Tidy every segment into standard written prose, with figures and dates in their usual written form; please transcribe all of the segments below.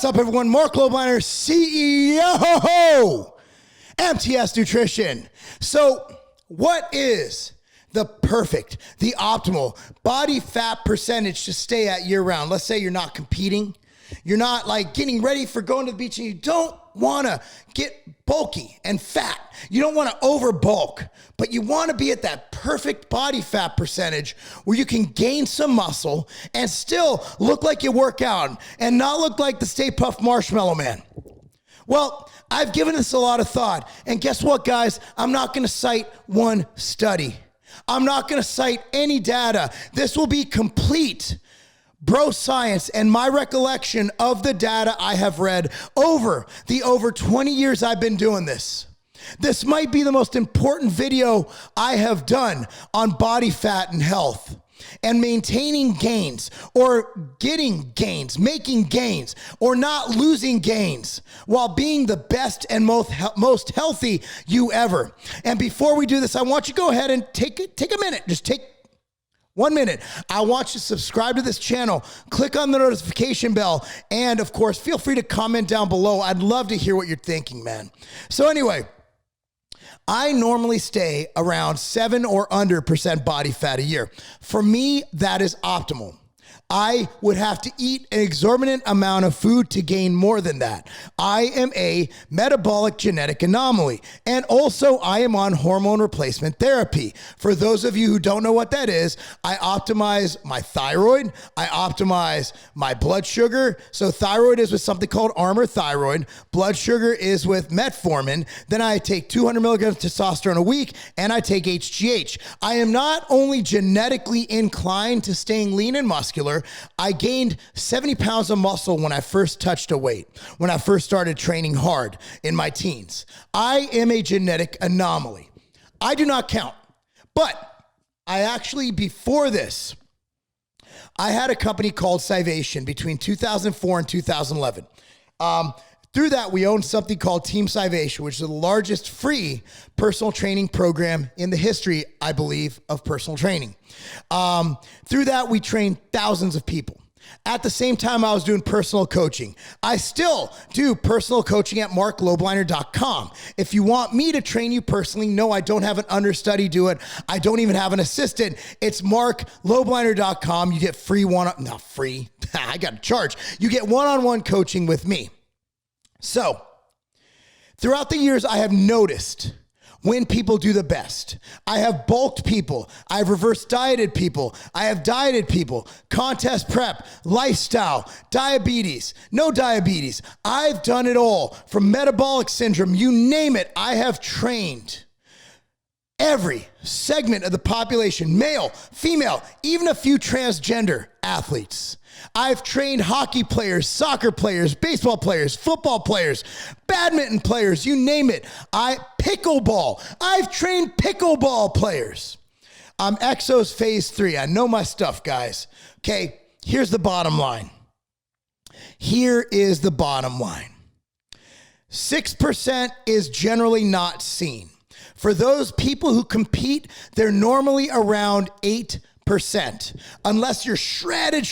What's up, everyone? Marc Lobliner, CEO, MTS Nutrition. So, what is the perfect, the optimal body fat percentage to stay at year round? Let's say you're not competing. You're not like getting ready for going to the beach and you don't want to get bulky and fat. You don't want to over bulk, but you want to be at that perfect body fat percentage where you can gain some muscle and still look like you work out and not look like the Stay Puft Marshmallow Man. Well, I've given this a lot of thought, and guess what, guys? I'm not going to cite one study. I'm not going to cite any data. This will be complete bro science and my recollection of the data I have read over the over 20 years I've been doing this. This might be the most important video I have done on body fat and health and maintaining gains or getting gains, making gains or not losing gains while being the best and most healthy you ever. And before we do this, I want you to go ahead and take a minute, just take 1 minute. I want you to subscribe to this channel, click on the notification bell, and of course, feel free to comment down below. I'd love to hear what you're thinking, man. So anyway, I normally stay around 7 or under % body fat a year. For me, that is optimal. I would have to eat an exorbitant amount of food to gain more than that. I am a metabolic genetic anomaly. And also I am on hormone replacement therapy. For those of you who don't know what that is, I optimize my thyroid. I optimize my blood sugar. So thyroid is with something called Armour Thyroid. Blood sugar is with metformin. Then I take 200 milligrams of testosterone a week and I take HGH. I am not only genetically inclined to staying lean and muscular, I gained 70 pounds of muscle when I first touched a weight, when I first started training hard in my teens. I am a genetic anomaly. I do not count, but I actually, before this, I had a company called Scivation between 2004 and 2011. Through that, we owned something called Team Scivation, which is the largest free personal training program in the history, I believe, of personal training. Through that, we trained thousands of people. At the same time, I was doing personal coaching. I still do personal coaching at marclobliner.com. If you want me to train you personally, no, I don't have an understudy do it. I don't even have an assistant. It's marclobliner.com. You get free not free. I got to charge. You get one-on-one coaching with me. So, throughout the years, I have noticed when people do the best. I have bulked people. I have reverse dieted people. I have dieted people, contest prep, lifestyle, diabetes, no diabetes. I've done it all from metabolic syndrome, you name it. I have trained every segment of the population, male, female, even a few transgender athletes. I've trained hockey players, soccer players, baseball players, football players, badminton players, you name it. Pickleball. I've trained pickleball players. I'm Exos Phase 3. I know my stuff, guys. Okay, here's the bottom line. Here is the bottom line. 6% is generally not seen. For those people who compete, they're normally around 8%. Unless you're shredded,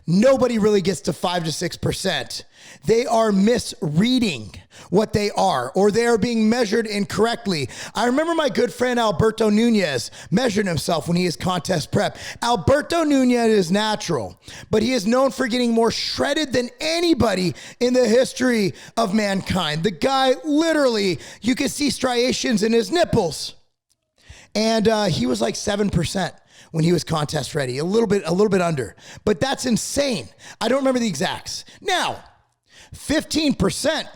nobody really gets to 5 to 6%. They are misreading what they are, or they are being measured incorrectly. I remember my good friend Alberto Nunez measured himself when he is contest prep. Alberto Nunez is natural, but he is known for getting more shredded than anybody in the history of mankind. The guy, literally, you can see striations in his nipples. And he was like 7% when he was contest ready, a little bit under, but that's insane. I don't remember the exacts. Now, 15%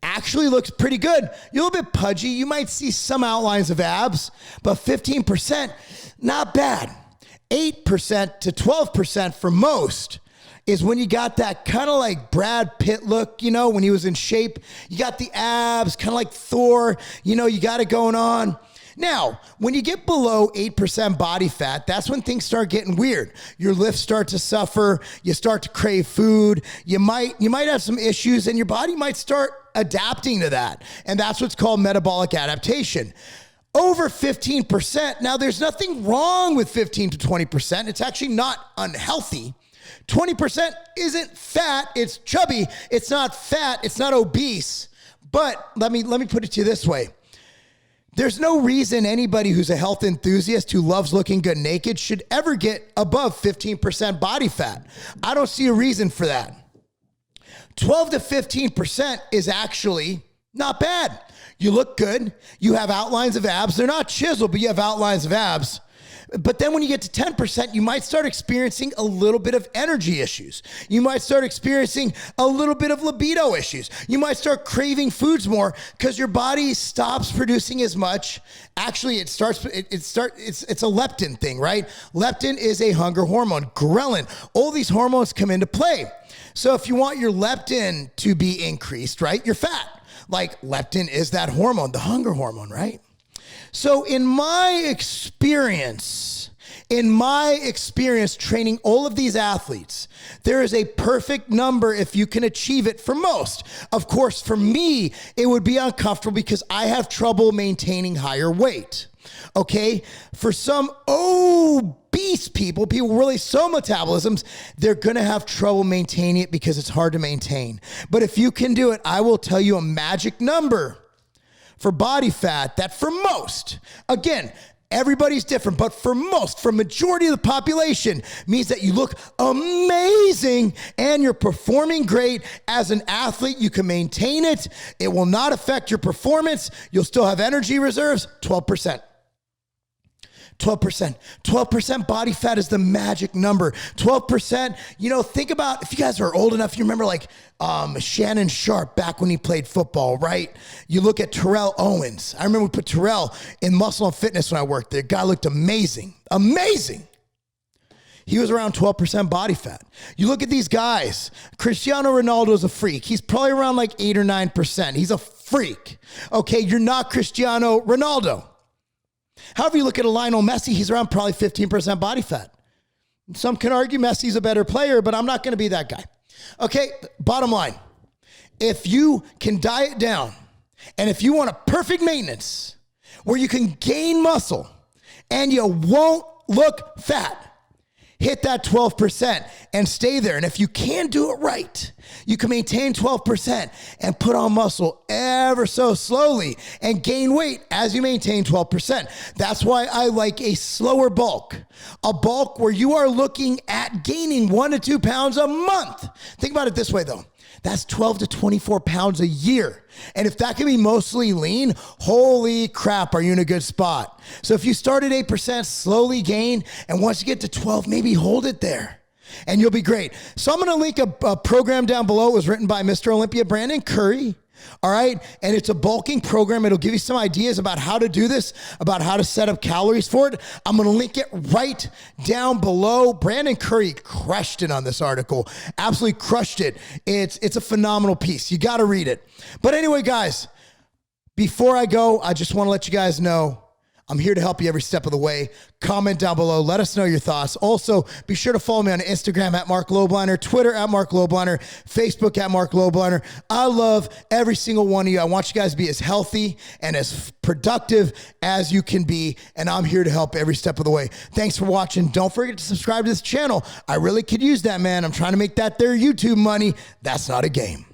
actually looks pretty good. You're a little bit pudgy. You might see some outlines of abs, but 15%, not bad. 8% to 12% for most is when you got that kind of like Brad Pitt look, you know, when he was in shape. You got the abs, kind of like Thor, you know, you got it going on. Now, when you get below 8% body fat, that's when things start getting weird. Your lifts start to suffer. You start to crave food. You might have some issues and your body might start adapting to that. And that's what's called metabolic adaptation. Over 15%. Now, there's nothing wrong with 15 to 20%. It's actually not unhealthy. 20% isn't fat, it's chubby. It's not fat, it's not obese. But let me put it to you this way. There's no reason anybody who's a health enthusiast who loves looking good naked should ever get above 15% body fat. I don't see a reason for that. 12 to 15% is actually not bad. You look good. You have outlines of abs. They're not chiseled, but you have outlines of abs. But then when you get to 10%, you might start experiencing a little bit of energy issues. You might start experiencing a little bit of libido issues. You might start craving foods more because your body stops producing as much. Actually, it's a leptin thing, right? Leptin is a hunger hormone. Ghrelin, all these hormones come into play. So if you want your leptin to be increased, right, you're fat. Like leptin is that hormone, the hunger hormone, right? So in my experience training all of these athletes, there is a perfect number if you can achieve it for most. Of course, for me, it would be uncomfortable because I have trouble maintaining higher weight. Okay? For some obese people really slow metabolisms, they're going to have trouble maintaining it because it's hard to maintain. But if you can do it, I will tell you a magic number for body fat that for most, again, everybody's different, but for majority of the population means that you look amazing and you're performing great as an athlete. You can maintain it. It will not affect your performance. You'll still have energy reserves. 12%. 12% body fat is the magic number. 12%, think about, if you guys are old enough, you remember like Shannon Sharp back when he played football, right? You look at Terrell Owens. I remember we put Terrell in Muscle and Fitness when I worked there. Guy looked amazing. He was around 12% body fat. You look at these guys. Cristiano Ronaldo's a freak. He's probably around like 8 or 9%. He's a freak. Okay, you're not Cristiano Ronaldo. However, you look at a Lionel Messi, he's around probably 15% body fat. Some can argue Messi's a better player, but I'm not going to be that guy. Okay, bottom line, if you can diet down and if you want a perfect maintenance where you can gain muscle and you won't look fat, hit that 12% and stay there. And if you can do it right, you can maintain 12% and put on muscle ever so slowly and gain weight as you maintain 12%. That's why I like a slower bulk, a bulk where you are looking at gaining 1 to 2 pounds a month. Think about it this way though. That's 12 to 24 pounds a year. And if that can be mostly lean, holy crap, are you in a good spot? So if you start at 8%, slowly gain, and once you get to 12, maybe hold it there, and you'll be great. So I'm going to link a program down below. It was written by Mr. Olympia Brandon Curry. All right. And it's a bulking program. It'll give you some ideas about how to do this, about how to set up calories for it. I'm going to link it right down below. Brandon Curry crushed it on this article. Absolutely crushed it. It's a phenomenal piece. You got to read it. But anyway, guys, before I go, I just want to let you guys know I'm here to help you every step of the way. Comment down below. Let us know your thoughts. Also, be sure to follow me on Instagram at Marc Lobliner, Twitter at Marc Lobliner, Facebook at Marc Lobliner. I love every single one of you. I want you guys to be as healthy and as productive as you can be, and I'm here to help every step of the way. Thanks for watching. Don't forget to subscribe to this channel. I really could use that, man. I'm trying to make that there YouTube money. That's not a game.